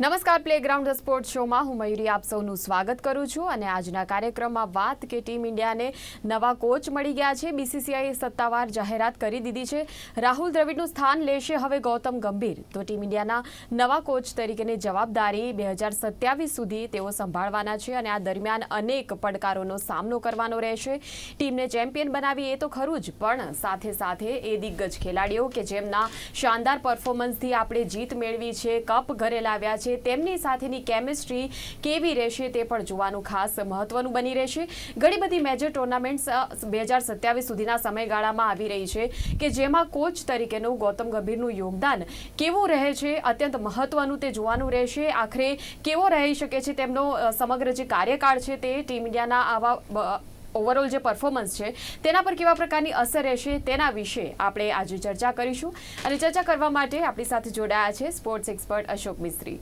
નમસ્કાર, playground the sport શોમાં હું મયુરી આપ સૌનું સ્વાગત કરું છું અને આજના કાર્યક્રમમાં વાત કે ટીમ ઇન્ડિયાને નવા કોચ મળી ગયા છે. બીસીસીઆઈએ સત્તાવાર જાહેરાત કરી દીધી છે. રાહુલ દ્રવિડનું સ્થાન લેશે હવે ગૌતમ ગંભીર. તો ટીમ ઇન્ડિયાના નવા કોચ તરીકેની જવાબદારી 2027 સુધી તેઓ સંભાળવાના છે અને આ દરમિયાન અનેક પડકારોનો સામનો કરવાનો રહેશે. ટીમને ચેમ્પિયન બનાવી એ તો ખરું જ, પણ સાથે સાથે એ દિગ્ગજ ખેલાડીઓ કે જેમના શાનદાર પરફોર્મન્સથી આપણે જીત મેળવી છે, કપ ઘરે લાવ્યા છે, તેમની સાથેની કેમિસ્ટ્રી કેવી રહેશે તે પણ જોવાનું ખાસ મહત્વનું બની રહેશે. ઘણી બધી મેજર ટુર્નામેન્ટ્સ 2027 સુધીના સમયગાળામાં આવી રહી છે કે જેમાં કોચ તરીકેનું ગૌતમ ગંભીરનું યોગદાન કેવું રહે છે, અત્યંત મહત્વનું તે જોવાનું રહેશે. આખરે કેવો રહી શકે છે તેમનો સમગ્ર જે કાર્યકાળ છે તે ટીમ ઇન્ડિયાના આવા ઓવરઓલ જે પરફોર્મન્સ છે તેના પર કેવા પ્રકારની અસર રહેશે તેના વિશે આપણે આજે ચર્ચા કરીશું. અને ચર્ચા કરવા માટે આપણી સાથે જોડાયા છે સ્પોર્ટ્સ એક્સપર્ટ અશોક મિસ્ત્રી.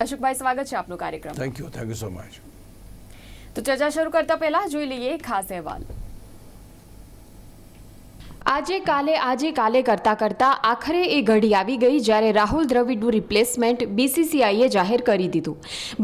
અશોકભાઈ, સ્વાગત છે આપનો કાર્યક્રમ. Thank you so much. તો ચર્ચા શરૂ કરતા પહેલા જોઈ લઈએ ખાસ અહેવાલ. આજે કાલે કરતા કરતા આખરે એ ઘડી આવી ગઈ જ્યારે રાહુલ દ્રવિડનું રિપ્લેસમેન્ટ બીસીસીઆઈએ જાહેર કરી દીધું.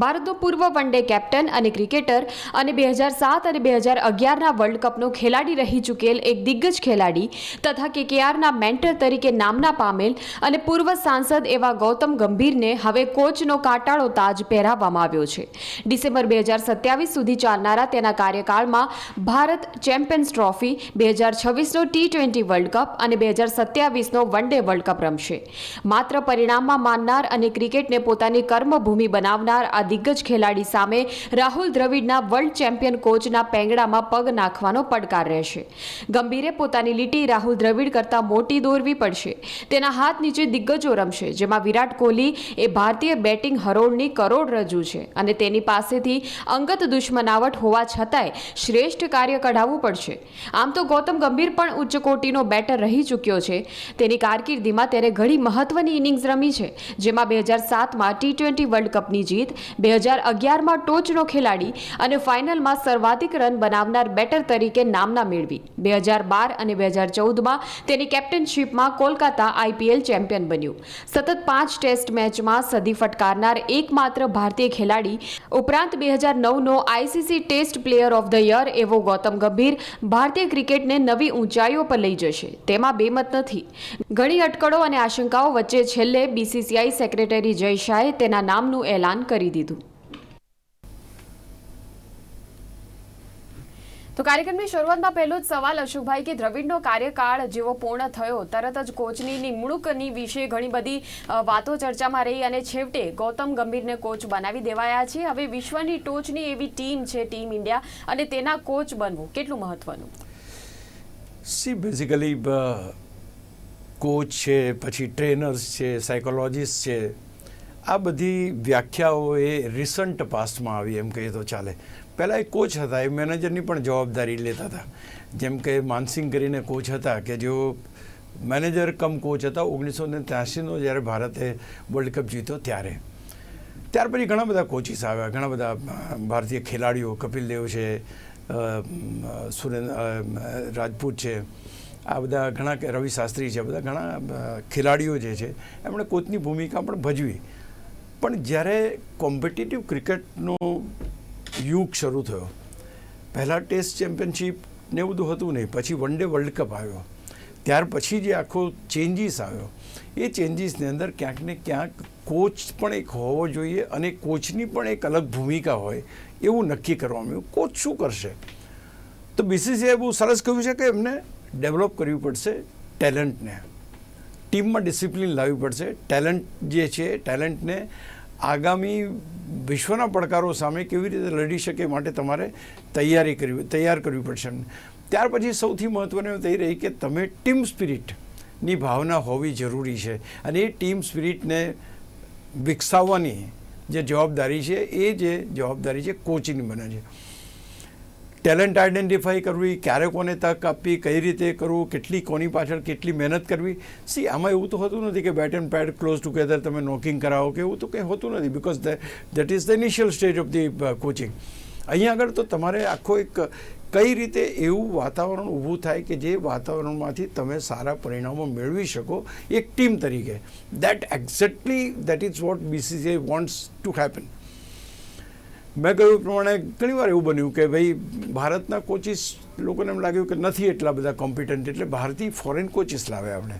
ભારતનો પૂર્વ વન ડે કેપ્ટન અને ક્રિકેટર અને 2007 અને 2011ના વર્લ્ડ કપનો ખેલાડી રહી ચૂકેલ એક દિગ્ગજ ખેલાડી તથા કેકેઆરના મેન્ટર તરીકે નામના પામેલ અને પૂર્વ સાંસદ એવા ગૌતમ ગંભીરને હવે કોચનો કાંટાળો તાજ પહેરાવવામાં આવ્યો છે. ડિસેમ્બર 2027 સુધી ચાલનારા તેના કાર્યકાળમાં ભારત ચેમ્પિયન્સ ટ્રોફી, 2026નો T20 વર્લ્ડ કપ અને 2027નો વન ડે વર્લ્ડ કપ રમશે. માત્ર પરિણામમાં માનનાર અને ક્રિકેટને પોતાની કર્મભૂમિ બનાવનાર આ દિગ્ગજ ખેલાડી સામે રાહુલ દ્રવિડના વર્લ્ડ ચેમ્પિયન કોચના પેંગડામાં પગ નાખવાનો પડકાર રહેશે. ગંભીરે પોતાની લીટી રાહુલ દ્રવિડ કરતાં મોટી દોરવી પડશે. તેના હાથ નીચે દિગ્ગજો રમશે, જેમાં વિરાટ કોહલી એ ભારતીય બેટિંગ હરોળની કરોડરજ્જુ છે અને તેની પાસેથી અંગત દુશ્મનાવટ હોવા છતાંય શ્રેષ્ઠ કાર્ય કઢાવવું પડશે. આમ તો ગૌતમ ગંભીર પણ ઉચ્ચ કોટીનો બેટર રહી ચૂક્યો છે. તેની કારકિર્દીમાં તેને ઘણી મહત્વની ઇનિંગ્સ રમી છે, જેમાં 2007માં T20 વર્લ્ડ કપની જીત, 2011માં ટોચનો ખેલાડી અને ફાઇનલમાં સર્વાધિક રન બનાવનાર બેટર તરીકે નામના મેળવી. 2012 અને 2014માં તેની કેપ્ટનશીપમાં કોલકાતા IPL ચેમ્પિયન બન્યું. સતત 5 ટેસ્ટ મેચમાં સદી ફટકારનાર એકમાત્ર ભારતીય ખેલાડી ઉપરાંત 2009નો ICC test player of the year એવો ગૌતમ ગંભીર ભારતીય ક્રિકેટને નવી ઊંચાઈઓ પર લઈ જશે, તેમાં બેમત નથી. ઘણી અટકળો અને આશંકાઓ વચ્ચે છેલ્લે બીસીસીઆઈ સેક્રેટરી જય શાહે તેના નામનું એલાન કરી દીધું. તો કાર્યક્રમની શરૂઆતમાં પહેલો જ સવાલ અશોકભાઈ કે દ્રવિડનો કાર્યકાળ જેવો પૂર્ણ થયો તરત જ કોચની નિમણૂકની વિશે ઘણી બધી વાતો ચર્ચામાં રહી અને છેવટે ગૌતમ ગંભીરને કોચ બનાવી દેવાયા છે. હવે વિશ્વની ટોચની એવી ટીમ છે ટીમ ઇન્ડિયા અને તેના કોચ બનવું કેટલું મહત્વનું? બેઝિકલી કોચ છે, પછી ટ્રેનર્સ છે, સાયકોલોજીસ્ટ છે, આ બધી વ્યાખ્યાઓ એ રિસન્ટ પાસ્ટમાં આવી એમ કહીએ તો ચાલે. પહેલાં એ કોચ હતા, એ મેનેજરની પણ જવાબદારી લેતા હતા. જેમ કે માનસિંગ કરીને કોચ હતા કે જેઓ મેનેજર કમ કોચ હતા 1983નો જ્યારે ભારતે વર્લ્ડ કપ જીત્યો ત્યારે. ત્યાર પછી ઘણા બધા કોચિસ આવ્યા, ઘણા બધા ભારતીય ખેલાડીઓ, કપિલ દેવ છે, રાજપૂત છે, આ બધા ઘણા, રવિ શાસ્ત્રી છે, બધા ઘણા ખેલાડીઓ જે છે એમણે કોચની ભૂમિકા પણ ભજવી. પણ જ્યારે કોમ્પિટિટિવ ક્રિકેટનો યુગ શરૂ થયો, પહેલાં ટેસ્ટ ચેમ્પિયનશિપ ને એવું બધું હતું નહીં, પછી વન ડે વર્લ્ડ કપ આવ્યો, ત્યાર પછી જે આખો ચેન્જીસ આવ્યો, એ ચેન્જીસની અંદર ક્યાંક ને ક્યાંક કોચ પણ એક હોવો જોઈએ અને કોચની પણ એક અલગ ભૂમિકા હોય એવું નક્કી કરવામાં આવ્યું. કોચ શું કરશે? તો બીસીસીઆઈએ બહુ સરસ કહ્યું છે કે એમને ડેવલપ કરવી પડશે ટેલેન્ટને, ટીમમાં ડિસિપ્લિન લાવવી પડશે. ટેલેન્ટ જે છે ટેલેન્ટને આગામી વિશ્વના પડકારો સામે કેવી રીતે લડી શકે માટે તમારે તૈયાર કરવી પડશે. ત્યાર પછી સૌથી મહત્ત્વની થઈ રહી કે તમે ટીમ સ્પિરિટની ભાવના હોવી જરૂરી છે અને એ ટીમ સ્પિરિટને વિકસાવવાની જે જવાબદારી છે એ જે જવાબદારી છે કોચની બને છે. ટેલેન્ટ આઈડેન્ટિફાઈ કરવી, ક્યારે કોને તક આપવી, કઈ રીતે કરવું, કેટલી કોની પાછળ કેટલી મહેનત કરવી. આમાં એવું તો હોતું નથી કે બેટ એન્ડ પેડ ક્લોઝ ટુગેધર તમે નોકિંગ કરાવો કે એવું તો કંઈ હોતું નથી, because that is the initial stage of the coaching. અહીંયા આગળ તો તમારે આખો એક કઈ રીતે એવું વાતાવરણ ઊભું થાય કે જે વાતાવરણમાંથી તમે સારા પરિણામો મેળવી શકો એક ટીમ તરીકે. That is what BCCI wants to happen. મેં કહ્યું પ્રમાણે ઘણીવાર એવું બન્યું કે ભાઈ ભારતના કોચિસ લોકોને એમ લાગ્યું કે નથી એટલા બધા કોમ્પિટન્ટ, એટલે બહારથી ફોરેન કોચિસ લાવ્યા આપણે.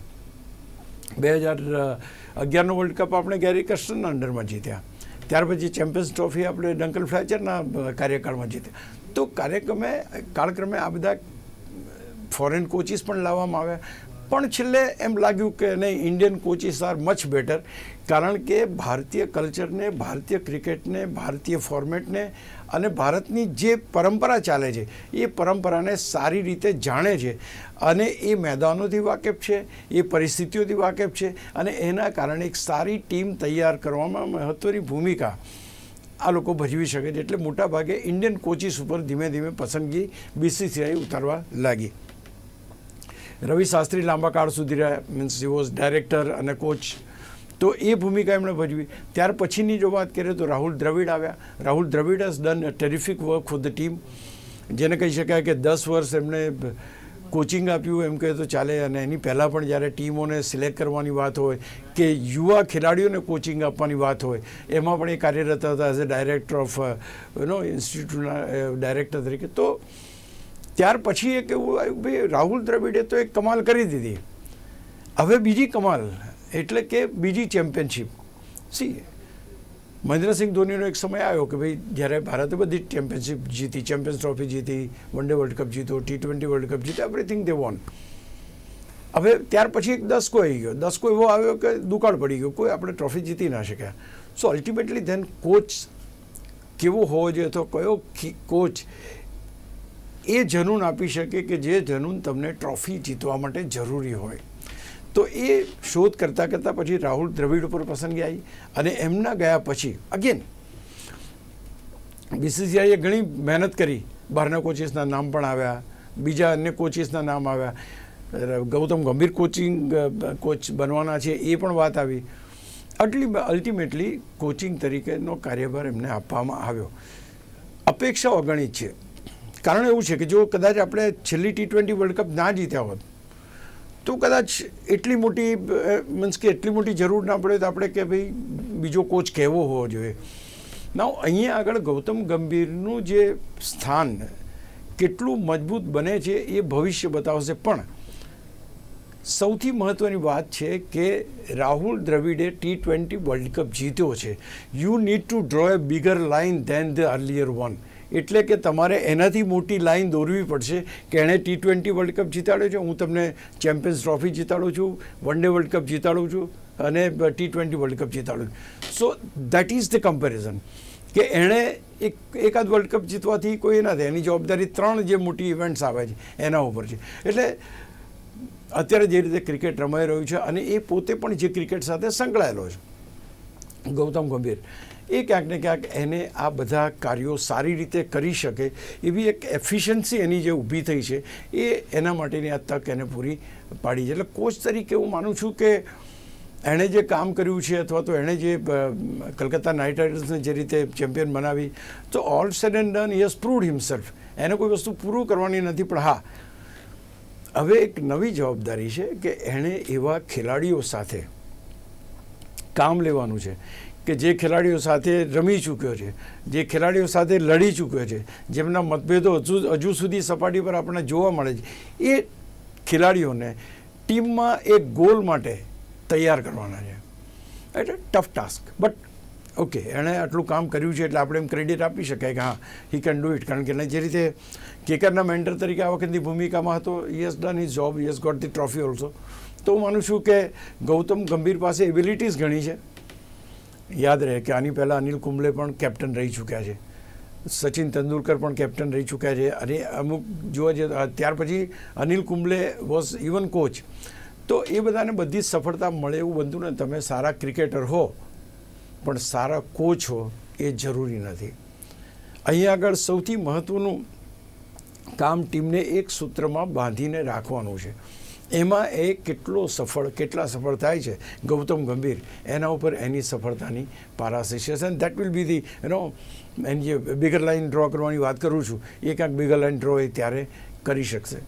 2011નો વર્લ્ડ કપ આપણે ગેરી કર્સ્ટનના અંડરમાં જીત્યા. ત્યાર પછી ચેમ્પિયન્સ ટ્રોફી આપણે ડંકન ફ્લેચરના કાર્યકાળમાં જીત્યા. તો કાળક્રમે આ બધા ફોરેન કોચિસ પણ લાવવામાં આવ્યા. પણ છેલ્લે એમ લાગ્યું કે નહીં, Indian coaches are much better, કારણ કે ભારતીય કલ્ચરને, ભારતીય ક્રિકેટને, ભારતીય ફોર્મેટને અને ભારતની જે પરંપરા ચાલે છે એ પરંપરાને સારી રીતે જાણે છે અને એ મેદાનોથી વાકેફ છે, એ પરિસ્થિતિઓથી વાકેફ છે અને એના કારણે એક સારી ટીમ તૈયાર કરવામાં મહત્ત્વની ભૂમિકા આ લોકો ભજવી શકે છે. એટલે મોટાભાગે ઇન્ડિયન કોચિસ ઉપર ધીમે ધીમે પસંદગી BCCI ઉતારવા લાગી. રવિ શાસ્ત્રી લાંબા કાળ સુધી રહ્યા, મીન્સ હી વોઝ ડાયરેક્ટર અને કોચ, તો એ ભૂમિકા એમણે ભજવી. ત્યાર પછીની જો વાત કરીએ તો રાહુલ દ્રવિડ આવ્યા. Rahul Dravid has done a terrific work for the team. જેને કહી શકાય કે 10 વર્ષ એમણે કોચિંગ આપ્યું એમ કહે તો ચાલે. અને એની પહેલાં પણ જ્યારે ટીમોને સિલેક્ટ કરવાની વાત હોય કે યુવા ખેલાડીઓને કોચિંગ આપવાની વાત હોય, એમાં પણ એ કાર્યરત હતા એઝ અ ડાયરેક્ટર ઓફ ઇન્સ્ટિટ્યૂટના ડાયરેક્ટર તરીકે. તો ત્યાર પછી એક એવું આવ્યું ભાઈ રાહુલ દ્રવિડે તો એક કમાલ કરી દીધી, હવે બીજી કમાલ એટલે કે બીજી ચેમ્પિયનશિપ. સી મહેન્દ્રસિંહ ધોનીનો એક સમય આવ્યો કે ભાઈ જ્યારે ભારતે બધી ચેમ્પિયનશિપ જીતી, ચેમ્પિયન્સ ટ્રોફી જીતી, વન ડે વર્લ્ડ કપ જીતો, T20 વર્લ્ડ કપ જીતો, એવરીથિંગ દે વોન. હવે ત્યાર પછી એક દસકો આવી ગયો. દસકો એવો આવ્યો કે દુકાળ પડી ગયો, કોઈ આપણે ટ્રોફી જીતી ના શક્યા. સો અલ્ટિમેટલી ધેન કોચ કેવો હોવો જોઈએ, તો કયો કોચ એ જનૂન આપી શકે કે જે જનૂન તમને ટ્રોફી જીતવા માટે જરૂરી હોય. તો એ શોધ કરતાં પછી રાહુલ દ્રવિડ ઉપર પસંદગી આવી અને એમના ગયા પછી અગેન BCCIએ ઘણી મહેનત કરી. બહારના કોચિસના નામ પણ આવ્યા, બીજા અન્ય કોચિસના નામ આવ્યા. ગૌતમ ગંભીર કોચ બનવાના છે એ પણ વાત આવી. અલ્ટિમેટલી કોચિંગ તરીકેનો કાર્યભાર એમને આપવામાં આવ્યો. અપેક્ષાઓ અગણિત છે. કારણ એવું છે કે જો કદાચ આપણે છેલ્લી T20 વર્લ્ડ કપ ના જીત્યા હોત તો કદાચ એટલી મોટી મીન્સ કે એટલી મોટી જરૂર ના પડે તો આપણે કે ભાઈ બીજો કોચ કેવો હોવો જોઈએ. ના, અહીંયા આગળ ગૌતમ ગંભીરનું જે સ્થાન કેટલું મજબૂત બને છે એ ભવિષ્ય બતાવશે. પણ સૌથી મહત્ત્વની વાત છે કે રાહુલ દ્રવિડે T20 વર્લ્ડ કપ જીત્યો છે. You need to draw a bigger line than the earlier one. એટલે કે તમારે એનાથી મોટી લાઈન દોરવી પડશે કે એણે T20 વર્લ્ડ કપ જીતાડ્યો છે, હું તમને ચેમ્પિયન્સ ટ્રોફી જીતાડું છું, વન ડે વર્લ્ડ કપ જીતાડું છું અને T20 વર્લ્ડ કપ જીતાડું છું. સો દેટ ઇઝ ધ કમ્પેરિઝન કે એણે એકાદ વર્લ્ડ કપ જીતવાથી કોઈ ના થાય. એની જવાબદારી 3 જે મોટી ઇવેન્ટ્સ આવે છે એના ઉપર છે. એટલે અત્યારે જે રીતે ક્રિકેટ રમાઈ રહ્યું છે અને એ પોતે પણ જે ક્રિકેટ સાથે સંકળાયેલો છે ગૌતમ ગંભીર, એ ક્યાંક ને ક્યાંક એને આ બધા કાર્યો સારી રીતે કરી શકે એવી એક એફિશિયન્સી એની જે ઊભી થઈ છે એ એના માટેની આ તક એને પૂરી પાડી છે. એટલે કોચ તરીકે હું માનું છું કે એણે જે કામ કર્યું છે અથવા તો એણે જે કલકત્તા નાઇટ રાઇડર્સને જે રીતે ચેમ્પિયન બનાવી, તો all sad and done he has proved himself. એને કોઈ વસ્તુ પૂરું કરવાની નથી. પણ હા, હવે એક નવી જવાબદારી છે કે એણે એવા ખેલાડીઓ સાથે કામ લેવાનું છે કે જે ખેલાડીઓ સાથે રમી ચૂક્યો છે, જે ખેલાડીઓ સાથે લડી ચૂક્યો છે, જેમના મતભેદો હજુ સુધી સપાટી પર આપણને જોવા મળે છે, એ ખેલાડીઓને ટીમમાં એક ગોલ માટે તૈયાર કરવાના છે. એટલે ટફ ટાસ્ક, બટ ઓકે, એણે આટલું કામ કર્યું છે એટલે આપણે એમ ક્રેડિટ આપી શકાય કે હા, હી કેન ડુ ઇટ. કારણ કે એને જે રીતે કેકરના મેન્ટર તરીકે આ વખતની ભૂમિકામાં હતો, he has done his job, he has got the trophy also. તો હું માનું છું કે ગૌતમ ગંભીર પાસે એબિલિટીઝ ઘણી છે. યાદ રહે કે આની પહેલાં અનિલ કુંબલે પણ કેપ્ટન રહી ચૂક્યા છે, સચિન તેંડુલકર પણ કેપ્ટન રહી ચૂક્યા છે અને અમુક જોવા જઈએ ત્યાર પછી Anil Kumble was even coach. તો એ બધાને બધી જ સફળતા મળે એવું બનતું ને. તમે સારા ક્રિકેટર હો પણ સારા કોચ હો એ જરૂરી નથી. અહીં આગળ સૌથી મહત્ત્વનું કામ ટીમને એક સૂત્રમાં બાંધીને રાખવાનું છે. એમાં એ કેટલા સફળ થાય છે ગૌતમ ગંભીર, એના ઉપર એની સફળતાની પારાશીષ છે. And that will be the એની જે બિગર લાઇન ડ્રો કરવાની વાત કરું છું એ ક્યાંક બિગર લાઇન ડ્રો એ ત્યારે કરી શકશે.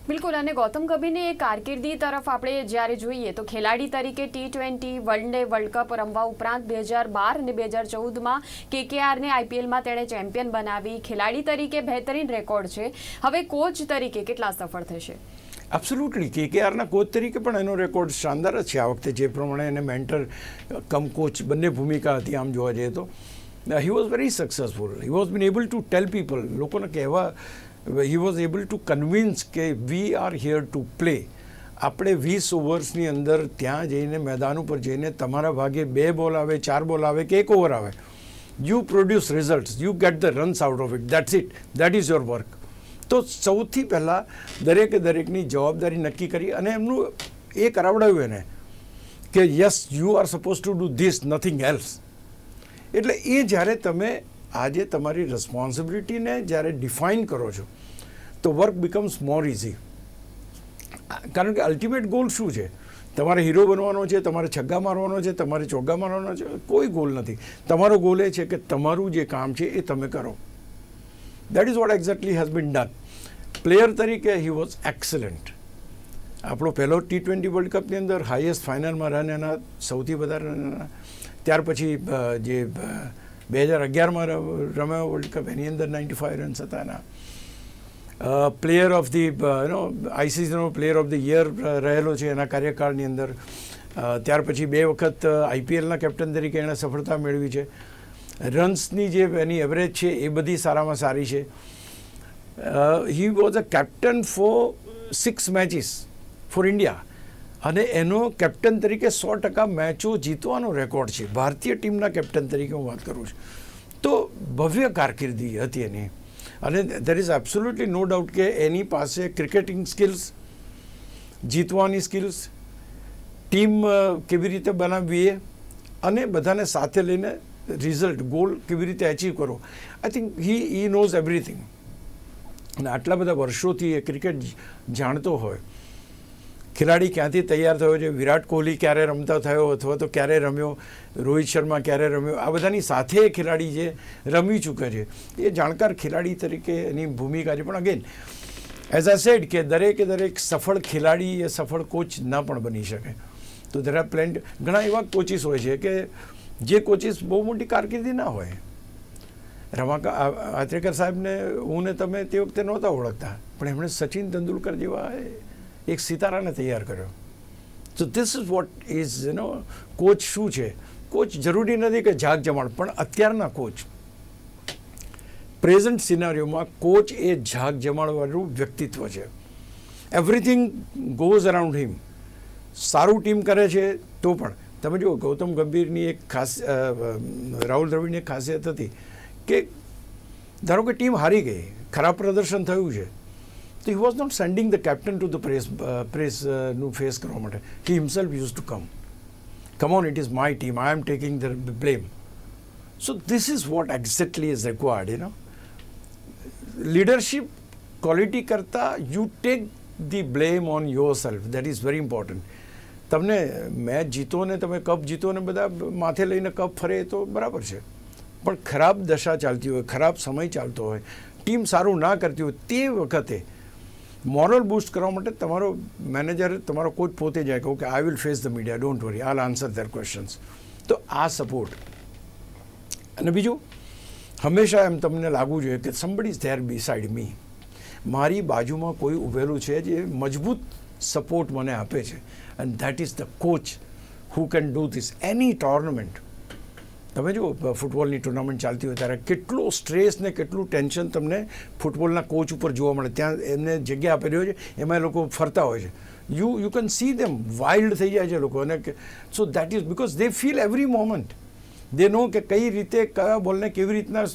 બિલકુલ. અને ગૌતમ ગંભીરની એ કારકિર્દી તરફ આપણે જ્યારે જોઈએ તો ખેલાડી તરીકે T20 one day world cup રમવા ઉપરાંત 2012 અને 2014માં KKRને IPLમાં તેણે ચેમ્પિયન બનાવી. ખેલાડી તરીકે બહેતરીન રેકોર્ડ છે. હવે કોચ તરીકે કેટલા સફળ થશે? એબ્સોલ્યુટલી KKRના કોચ તરીકે પણ એનો રેકોર્ડ શાનદાર જ છે આ વખતે, જે પ્રમાણે એને મેન્ટર કમ કોચ બંને ભૂમિકા હતી આમ જોવા જઈએ તો. He was very successful. He was been able to tell people, લોકોને કહેવા, he was able to convince કે we are here to play. આપણે 20 ઓવર્સની અંદર ત્યાં જઈને મેદાન ઉપર જઈને તમારા ભાગે 2 બોલ આવે, 4 બોલ આવે કે 1 ઓવર આવે, you produce results, you get the runs out of it, that's it, that is your work. તો સૌથી પહેલાં દરેકની જવાબદારી નક્કી કરી અને એમનું એ કરાવડાવ્યું એને કે yes you are suppose to do this, nothing else. એટલે એ જ્યારે તમે આજે તમારી રિસ્પોન્સિબિલિટીને જ્યારે ડિફાઇન કરો છો તો વર્ક બિકમ્સ મોર ઇઝી. કારણ કે અલ્ટિમેટ ગોલ શું છે? તમારે હીરો બનવાનો છે, તમારે છગ્ગા મારવાનો છે, તમારે ચોગ્ગા મારવાનો છે, કોઈ ગોલ નથી. તમારો ગોલ એ છે કે તમારું જે કામ છે એ તમે કરો. That is what exactly has been done. Player તરીકે હી વોઝ એક્સલન્ટ. આપણો પહેલો T20 વર્લ્ડ કપની અંદર હાઈએસ્ટ ફાઇનલમાં રન એના, સૌથી વધારે રન એના. ત્યાર પછી જે 2011માં રમ્યો વર્લ્ડ કપ એની અંદર 95 રન્સ હતા એના. પ્લેયર ઓફ ધી ICCનો પ્લેયર ઓફ ધ યર રહેલો છે એના કાર્યકાળની અંદર. ત્યાર પછી 2 વખત IPLના કેપ્ટન તરીકે એણે સફળતા મેળવી છે. રન્સની જે એની એવરેજ છે એ બધી સારામાં સારી છે. He was a captain for 6 matches for India અને એનો કેપ્ટન તરીકે 100% મેચો જીતવાનો રેકોર્ડ છે ભારતીય ટીમના કેપ્ટન તરીકે હું વાત કરું છું. તો ભવ્ય કારકિર્દી હતી એની. અને there is absolutely no doubt કે એની પાસે ક્રિકેટિંગ સ્કિલ્સ, જીતવાની સ્કિલ્સ, ટીમ કેવી રીતે બનાવવી એ અને બધાને સાથે લઈને રિઝલ્ટ, ગોલ કેવી રીતે અચીવ કરો, I think he knows everything. અને આટલા બધા વર્ષોથી એ ક્રિકેટ જાણતો હોય. ખેલાડી ક્યાંથી તૈયાર થયો છે, વિરાટ કોહલી ક્યારે રમતા થયો અથવા તો ક્યારે રમ્યો, રોહિત શર્મા ક્યારે રમ્યો, આ બધાની સાથે ખેલાડી જે રમી ચૂકે છે એ જાણકાર ખેલાડી તરીકે એની ભૂમિકા છે. પણ અગેન એઝ આ સેડ કે દરેક સફળ ખેલાડી એ સફળ કોચ ના પણ બની શકે. તો દેર આર પ્લેન્ટ ઘણા એવા કોચિસ હોય છે કે જે કોચિસ બહુ મોટી કારકિર્દી ના હોય. આચરેકર સાહેબને હું ને તમે તે વખતે નહોતા ઓળખતા, પણ એમણે સચિન તેંડુલકર જેવા એક સિતારાને તૈયાર કર્યો. તો this is what is coach શું છે. કોચ જરૂરી નથી કે જાગ જમાડ, પણ અત્યારના કોચ, પ્રેઝન્ટ સિનારીઓમાં કોચ એ જાગ જમાડવાનું વ્યક્તિત્વ છે. એવરીથિંગ ગોઝ અરાઉન્ડ હિમ. સારું ટીમ કરે છે તો પણ તમે જુઓ ગૌતમ ગંભીરની એક ખાસ, રાહુલ દ્રવિડની એક ખાસિયત હતી કે ધારો કે ટીમ હારી ગઈ, ખરાબ પ્રદર્શન થયું છે, તો he was not sending the captain to the પ્રેસનું ફેસ કરવા માટે. He himself use to come on, it is my team, I am taking the blame. So this is what exactly is required. Leadership quality કરતાં you take the blame on yourself. That is very important. તમને match જીતો ને તમે cup જીતો ને બધા માથે લઈને cup ફરે તો બરાબર છે, પણ ખરાબ દશા ચાલતી હોય, ખરાબ સમય ચાલતો હોય, ટીમ સારું ના કરતી હોય, તે વખતે મોરલ બૂસ્ટ કરવા માટે તમારો મેનેજર, તમારો કોચ પોતે જાય કહું કે I will face the media, don't worry, I will answer there questions. તો આ સપોર્ટ. અને બીજું, હંમેશા એમ તમને લાગવું જોઈએ કે સમબડી ઇઝ ધેર બિસાઇડ મી. મારી બાજુમાં કોઈ ઊભેલું છે જે મજબૂત સપોર્ટ મને આપે છે. And that is the coach who can do this. Any tournament, તમે જુઓ ફૂટબોલની ટુર્નામેન્ટ ચાલતી હોય ત્યારે કેટલો સ્ટ્રેસ ને કેટલું ટેન્શન તમને ફૂટબોલના કોચ ઉપર જોવા મળે. ત્યાં એમને જગ્યા આપેલી હોય છે, એમાં એ લોકો ફરતા હોય છે. You can see them, wild થઈ જાય છે લોકો. અને so that is because they feel every moment. They know કે કઈ રીતે કયા બોલને કેવી રીતના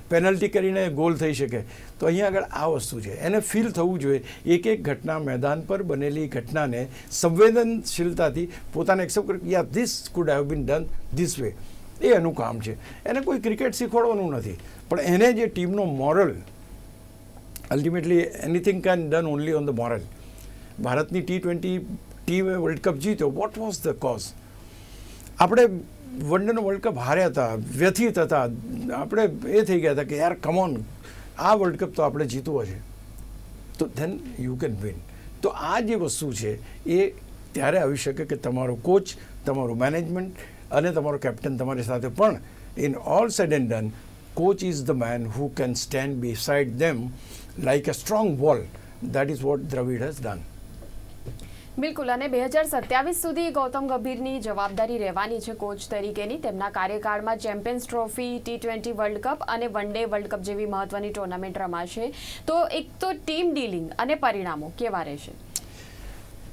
પેનલ્ટી કરીને ગોલ થઈ શકે. તો અહીંયા આગળ આ વસ્તુ છે, એને ફીલ થવું જોઈએ. એક ઘટના, મેદાન પર બનેલી ઘટનાને સંવેદનશીલતાથી પોતાને એક્સેપ્ટ કરી, યા this could have been done this way. એ એનું કામ છે. એને કોઈ ક્રિકેટ શીખવાડવાનું નથી, પણ એને જે ટીમનો moral, ultimately anything can done only on the moral. ભારતની T20 ટીમે વર્લ્ડ કપ જીત્યો, વોટ વોઝ ધ કોઝ? આપણે વનડેનો વર્લ્ડ કપ હાર્યા હતા, વ્યથિત હતા, આપણે એ થઈ ગયા હતા કે યાર કમોન, આ વર્લ્ડ કપ તો આપણે જીતવો છે, તો ધેન યુ કેન વિન. તો આ જે વસ્તુ છે એ ત્યારે આવી શકે કે તમારો કોચ, તમારું મેનેજમેન્ટ અને તમારો કેપ્ટન તમારી સાથે પણ in all said and done, coach is the man who can stand beside them like a strong wall. That is what Dravid has done. બિલકુલ. અને 2027 સુધી ગૌતમ ગંભીરની જવાબદારી રહેવાની છે કોચ તરીકેની. તેમના કાર્યકાળમાં champions trophy, T20 world cup અને વન ડે વર્લ્ડ કપ જેવી મહત્વની ટુર્નામેન્ટ રમાશે. તો એક તો ટીમ ડીલિંગ અને પરિણામો કેવા રહેશે?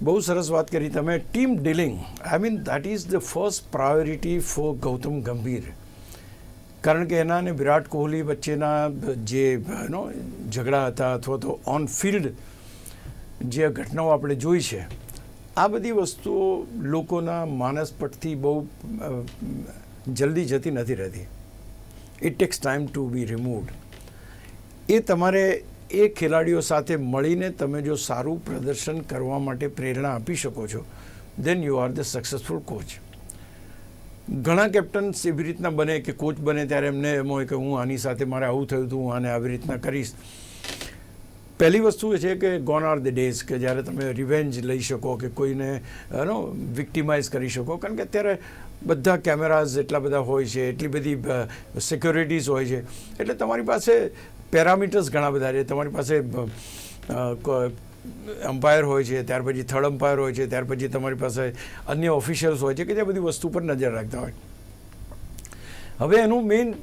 બહુ સરસ વાત કરી તમે. Team dealing, I mean that is the first priority for Gautam Gambhir. કારણ કે એના અને વિરાટ કોહલી વચ્ચેના જે ઝઘડા હતા અથવા તો ઓન ફિલ્ડ જે ઘટનાઓ આપણે જોઈ છે, આ બધી વસ્તુઓ લોકોના માનસ પટથી બહુ જલ્દી જતી નથી રહેતી. It takes time to be removed. એ તમારે એ ખેલાડીઓ સાથે મળીને તમે જો સારું પ્રદર્શન કરવા માટે પ્રેરણા આપી શકો છો, then you are the successful coach. ઘણા કેપ્ટન્સ એવી રીતના બને કે કોચ બને ત્યારે એમને એમ હોય કે હું આની સાથે મારે આવું થયું હતું, હું આને આવી રીતના કરીશ. પહેલી વસ્તુ એ છે કે ગોન આર ધ ડેઝ કે જ્યારે તમે રિવેન્જ લઈ શકો કે કોઈને વિક્ટિમાઇઝ કરી શકો. કારણ કે અત્યારે બધા કેમેરાઝ એટલા બધા હોય છે, એટલી બધી સિક્યોરિટીઝ હોય છે, એટલે તમારી પાસે પેરામીટર્સ ઘણા બધા છે. તમારી પાસે અમ્પાયર હોય છે, ત્યાર પછી થર્ડ અમ્પાયર હોય છે, ત્યાર પછી તમારી પાસે અન્ય ઓફિશિયલ્સ હોય છે કે જે બધી વસ્તુ પર નજર રાખતા હોય. હવે એનું મેઇન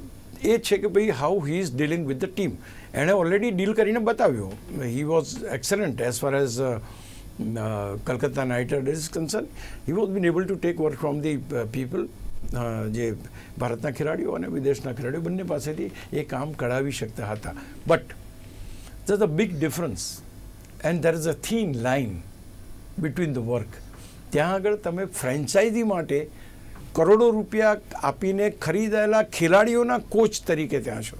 એ છે કે ભાઈ how he is dealing with the team. એણે ઓલરેડી ડીલ કરીને બતાવ્યું. He was excellent as far as Calcutta night riders is concern. He was been able to take work from the people. જે ભારતના ખેલાડીઓ અને વિદેશના ખેલાડીઓ બંને પાસેથી એ કામ કઢાવી શકતા હતા. But there's a big difference and there is a thin line between the work. ત્યાં આગળ તમે ફ્રેન્ચાઇઝી માટે કરોડો રૂપિયા આપીને ખરીદાયેલા ખેલાડીઓના કોચ તરીકે ત્યાં છો.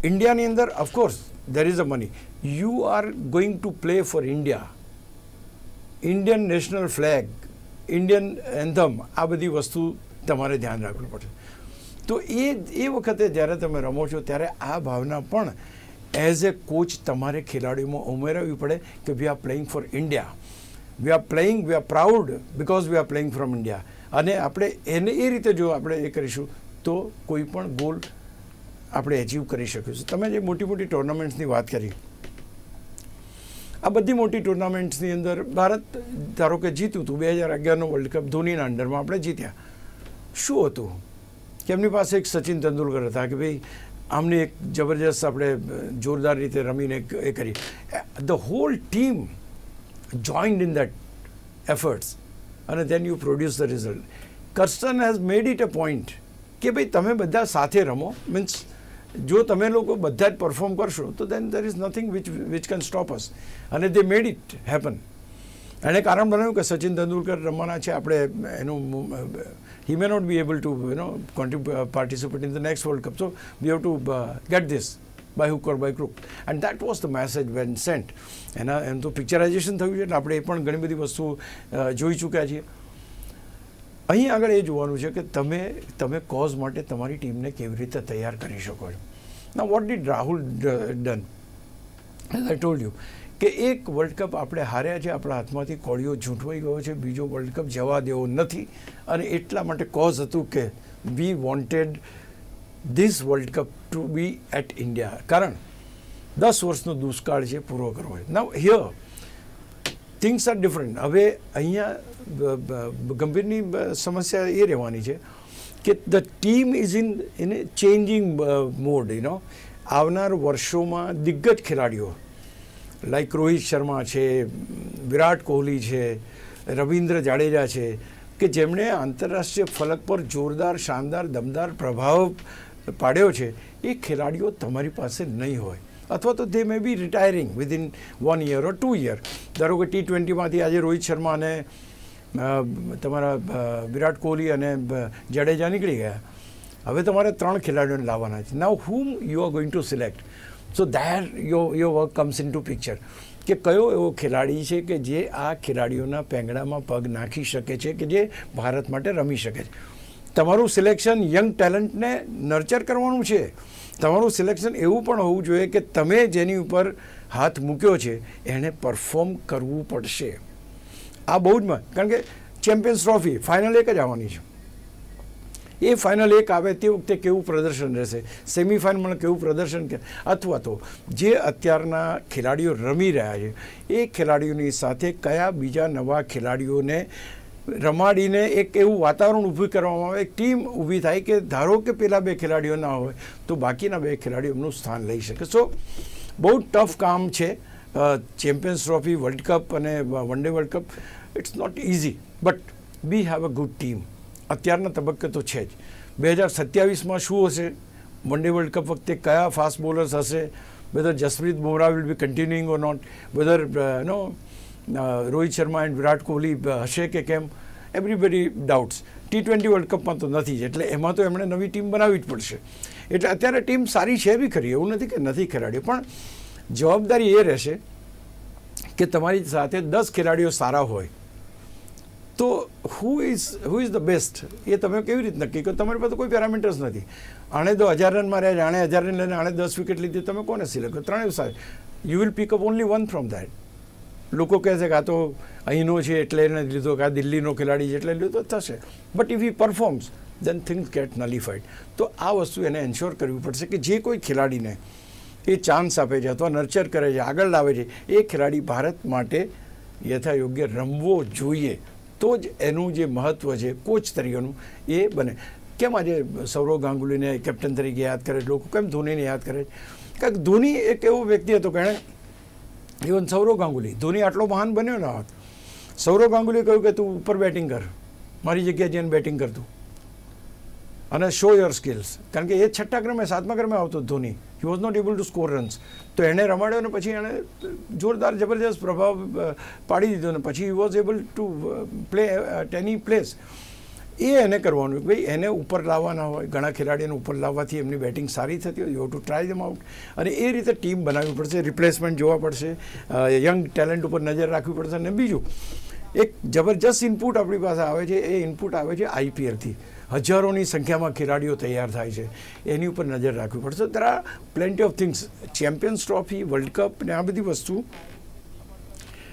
ઇન્ડિયાની અંદર of course there is a money. You are going to play for India. Indian national flag, Indian anthem, આ બધી વસ્તુ તમારે ધ્યાન રાખવું પડશે. તો એ વખતે જ્યારે તમે રમો છો ત્યારે આ ભાવના પણ એઝ એ કોચ તમારે ખેલાડીઓમાં ઉમેરવી પડે કે we are playing for India. We are proud because we are playing from India. અને આપણે એને એ રીતે જો આપણે એ કરીશું તો કોઈ પણ ગોલ આપણે એચીવ કરી શકીશું. તમે જે મોટી મોટી ટુર્નામેન્ટ્સની વાત કરી, આ બધી મોટી ટુર્નામેન્ટ્સની અંદર ભારત ધારો કે જીત્યું હતું 2011નો વર્લ્ડ કપ ધોનીના અંડરમાં આપણે જીત્યા. શું હતું કે એમની પાસે એક સચિન તેંડુલકર હતા કે ભાઈ આમને એક જબરજસ્ત આપણે જોરદાર રીતે રમીને એ કરી. The whole team joined in that efforts અને then you produce the result. Kirsten has made it a point કે ભાઈ તમે બધા સાથે રમો. મીન્સ જો તમે લોકો બધા જ પરફોર્મ કરશો તો then there is nothing which can stop us. અને દે મેડ ઇટ હેપન. એણે કારણ બનાવ્યું કે સચિન તેંડુલકર રમવાના છે, આપણે એનું he may not be able to participate in the next World Cup, so we have to get this by hook or by crook, and that was the message when sent. એમ તો picturisation થયું છે એટલે આપણે એ પણ ઘણી બધી વસ્તુ જોઈ ચૂક્યા છીએ. અહીં આગળ એ જોવાનું છે કે તમે કોઝ માટે તમારી ટીમને કેવી રીતે તૈયાર કરી શકો છો. Now what did Rahul done? As I told you કે એક વર્લ્ડ કપ આપણે હાર્યા છે, આપણા હાથમાંથી કોળિયો ઝૂંટવાઈ ગયો છે, બીજો વર્લ્ડ કપ જવા દેવો નથી. અને એટલા માટે કોઝ હતું કે we wanted this world cup to be at India. કારણ 10 વર્ષનો દુષ્કાળ છે પૂરો કરવો હોય. Now here things are different. હવે અહીંયા ગંભીરની સમસ્યા એ રહેવાની છે કે the team is in a changing mode. આવનાર વર્ષોમાં દિગ્ગજ ખેલાડીઓ લાઈક રોહિત શર્મા છે, વિરાટ કોહલી છે, રવિન્દ્ર જાડેજા છે કે જેમણે આંતરરાષ્ટ્રીય ફલક પર જોરદાર, શાનદાર, દમદાર પ્રભાવ પાડ્યો છે, એ ખેલાડીઓ તમારી પાસે નહીં હોય. અથવા તો દે મે બી રિટાયરિંગ વિધિન 1 year or 2 year. ધારો કે T20માંથી આજે રોહિત શર્મા અને તમારા વિરાટ કોહલી અને જાડેજા નીકળી ગયા. હવે તમારે 3 ખેલાડીઓને લાવવાના છે. Now whom you are going to select? So there your work comes in to picture કે કયો એવો ખેલાડી છે કે જે આ ખેલાડીઓના પેંગડામાં પગ નાખી શકે છે કે જે ભારત માટે રમી શકે છે. તમારું સિલેક્શન યંગ ટેલેન્ટને નર્ચર કરવાનું છે. તમારું સિલેક્શન એવું પણ હોવું જોઈએ કે તમે જેની ઉપર હાથ મૂક્યો છે એણે પરફોર્મ કરવું પડશે. આ બહુ જ કારણ કે ચેમ્પિયન્સ ટ્રોફી ફાઇનલ એક જ આવવાની છે. એ ફાઇનલ એક આવે તે વખતે કેવું પ્રદર્શન રહેશે, સેમિફાઇનલમાં કેવું પ્રદર્શન, અથવા તો જે અત્યારના ખેલાડીઓ રમી રહ્યા છે એ ખેલાડીઓની સાથે કયા બીજા નવા ખેલાડીઓને રમાડીને એક એવું વાતાવરણ ઊભું કરવામાં આવે, એક ટીમ ઊભી થાય કે ધારો કે પેલા બે ખેલાડીઓ ના હોય તો બાકીના બે ખેલાડીઓ એમનું સ્થાન લઈ શકે. સો બહુ ટફ કામ છે ચેમ્પિયન્સ ટ્રોફી, વર્લ્ડ કપ અને one day world cup. It's not easy but we have a good team. અત્યારના તબક્કે તો છે જ. 2027માં શું હશે, વન ડે વર્લ્ડ કપ વખતે કયા ફાસ્ટ બોલર્સ હશે, whether Jasprit Bumrah will be continuing or not, whether Rohit Sharma and Virat Kohli હશે કે કેમ, એવરીબડી ડાઉટ્સ. T20 વર્લ્ડ કપમાં તો નથી જ, એટલે એમાં તો એમણે નવી ટીમ બનાવવી જ પડશે. એટલે અત્યારે ટીમ સારી છે બી ખરી, એવું નથી કે નથી ખેલાડીઓ, પણ જવાબદારી એ રહેશે કે તમારી સાથે 10 ખેલાડીઓ સારા હોય તો હુ ઇઝ ધ બેસ્ટ એ તમે કેવી રીતે નક્કી કરો? તમારી પાસે કોઈ પેરામીટર્સ નથી. આણે તો 1000 રનમાં રહ્યા, આણે 1000 રન લઈને આણે 10 વિકેટ લીધી, તમે કોને સિલેક્ટ કરો? ત્રણેય સારી. You will pick up only one from that. લોકો કહે છે કે આ તો અહીંનો છે એટલે એને લીધો, કે આ દિલ્હીનો ખેલાડી છે એટલે લીધો, થશે. But if he performs then things get nullified. તો આ વસ્તુ એને એન્શ્યોર કરવી પડશે કે જે કોઈ ખેલાડીને એ ચાન્સ આપે છે અથવા નર્ચર કરે છે, આગળ લાવે છે, એ ખેલાડી ભારત માટે યથાયોગ્ય રમવો જોઈએ. તો જ એનું જે મહત્ત્વ છે કોચ તરીકેનું એ બને. કેમ આજે સૌરવ ગાંગુલીને કેપ્ટન તરીકે યાદ કરે, લોકો કેમ ધોનીને યાદ કરે? કારણ કે ધોની એક એવો વ્યક્તિ હતો કે એણે, ઇવન સૌરવ ગાંગુલી, ધોની આટલો મહાન બન્યો ના હોત. સૌરવ ગાંગુલીએ કહ્યું કે તું ઉપર બેટિંગ કર, મારી જગ્યાએ જઈને બેટિંગ કરતું અને શો યોર સ્કિલ્સ. કારણ કે એ 6ઠ્ઠા ક્રમે 7મા ક્રમે આવતો Dhoni. He was not able to score runs. તો એણે રમાડ્યો અને પછી એણે જોરદાર જબરજસ્ત પ્રભાવ પાડી દીધો અને પછી he was able to play at any place. એ એને કરવાનું ભાઈ, એને ઉપર લાવવાના હોય. ઘણા ખેલાડીઓને ઉપર લાવવાથી એમની બેટિંગ સારી થતી હોય. You have to try them out. અને એ રીતે ટીમ બનાવવી પડશે, રિપ્લેસમેન્ટ જોવા પડશે, યંગ ટેલેન્ટ ઉપર નજર રાખવી પડશે. અને બીજું એક જબરજસ્ત ઇનપુટ આપણી પાસે આવે છે, એ ઇનપુટ આવે છે IPLથી. હજારોની સંખ્યામાં ખેલાડીઓ તૈયાર થાય છે, એની ઉપર નજર રાખવી પડશે. there are plenty of things. Champions trophy, world cup ને આ બધી વસ્તુ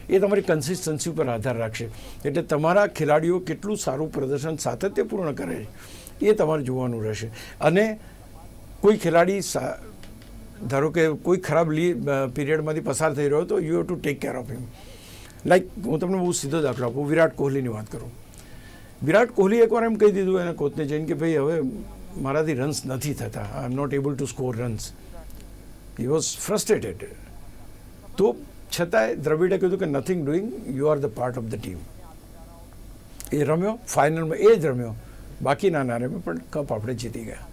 એ તમારી કન્સિસ્ટન્સી ઉપર આધાર રાખશે. એટલે તમારા ખેલાડીઓ કેટલું સારું પ્રદર્શન સાતત્યપૂર્ણ કરે છે એ તમારે જોવાનું રહેશે. અને કોઈ ખેલાડી ધારો કે કોઈ ખરાબ પીરિયડમાંથી પસાર થઈ રહ્યો તો you have to take care of him. Like હું તમને બહુ સીધો દાખલો આપું, વિરાટ કોહલીની વાત કરું. વિરાટ કોહલી એકવાર એમ કહી દીધું એને કોચને જઈને કે ભાઈ હવે મારાથી રન્સ નથી થતા, I am not able to score runs. He was frustrated. તો છતાંય દ્રવિડે કીધું કે nothing doing, you are the part of the team. એ રમ્યો ફાઇનલમાં, એ જ રમ્યો, બાકીના ના રમ્યો, પણ કપ આપણે જીતી ગયા.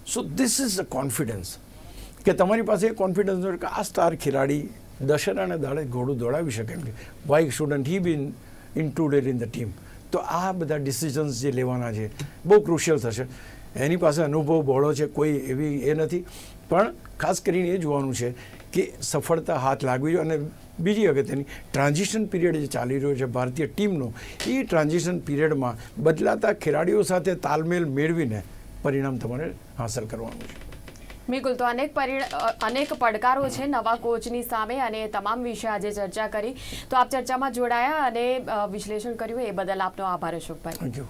સો ધીસ ઇઝ ધ કોન્ફિડન્સ કે તમારી પાસે એ કોન્ફિડન્સ હોય કે આ સ્ટાર ખેલાડી દશેરાના દાડે ઘોડું દોડાવી શકે એમ છે. Why shouldn't he be included in the team? તો આ બધા ડિસિઝન્સ જે લેવાના છે બહુ ક્રુશિયલ થશે. એની પાસે અનુભવ બહોળો છે, કોઈ એવી એ નથી, પણ ખાસ કરીને એ જોવાનું છે કે સફળતા હાથ લાગવી જોઈએ. અને બીજી અગત્યની, ટ્રાન્ઝિશન પીરિયડ જે ચાલી રહ્યો છે ભારતીય ટીમનો, એ ટ્રાન્ઝિશન પીરિયડમાં બદલાતા ખેલાડીઓ સાથે તાલમેલ મેળવીને પરિણામ તમારે હાંસલ કરવાનું છે. બિલકુલ. તો અનેક પડકારો છે નવા કોચની સામે, અને તમામ વિશે આજે ચર્ચા કરી. તો આપ ચર્ચામાં જોડાયા અને વિશ્લેષણ કર્યું એ બદલ આપનો આભાર અશોકભાઈ. Thank you.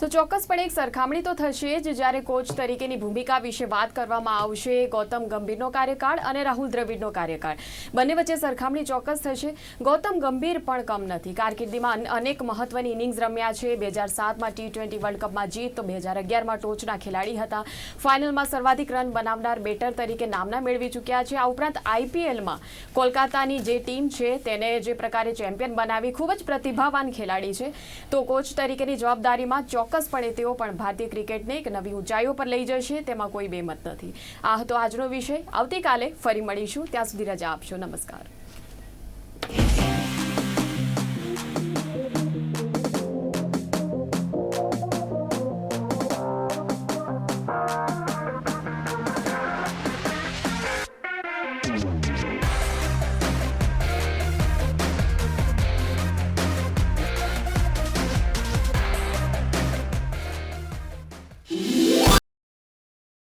તો ચોક્કસપણે એક સરખામણી તો થશે જ જ્યારે કોચ તરીકેની ભૂમિકા વિશે વાત કરવામાં આવશે. ગૌતમ ગંભીરનો કાર્યકાળ અને રાહુલ દ્રવિડનો કાર્યકાળ, બંને વચ્ચે સરખામણી ચોક્કસ થશે. ગૌતમ ગંભીર પણ કમ નથી. કારકિર્દીમાં અનેક મહત્વની ઇનિંગ્સ રમ્યા છે. 2007માં T20 વર્લ્ડ કપમાં જીત, તો 2011માં ટોચના ખેલાડી હતા. ફાઇનલમાં સર્વાધિક રન બનાવનાર બેટર તરીકે નામના મેળવી ચૂક્યા છે. આ ઉપરાંત IPLમાં કોલકાતાની જે ટીમ છે તેને જે પ્રકારે ચેમ્પિયન બનાવી, ખૂબ જ પ્રતિભાવાન ખેલાડી છે. તો કોચ તરીકેની જવાબદારીમાં ચોક્કસપણે તેઓ પણ ભારતીય ક્રિકેટને એક નવી ઊંચાઈઓ પર લઈ જશે, તેમાં કોઈ બેમત નથી. આ હતો આજનો વિષય. આવતીકાલે ફરી મળીશું. ત્યાં સુધી રજા આપશો. નમસ્કાર.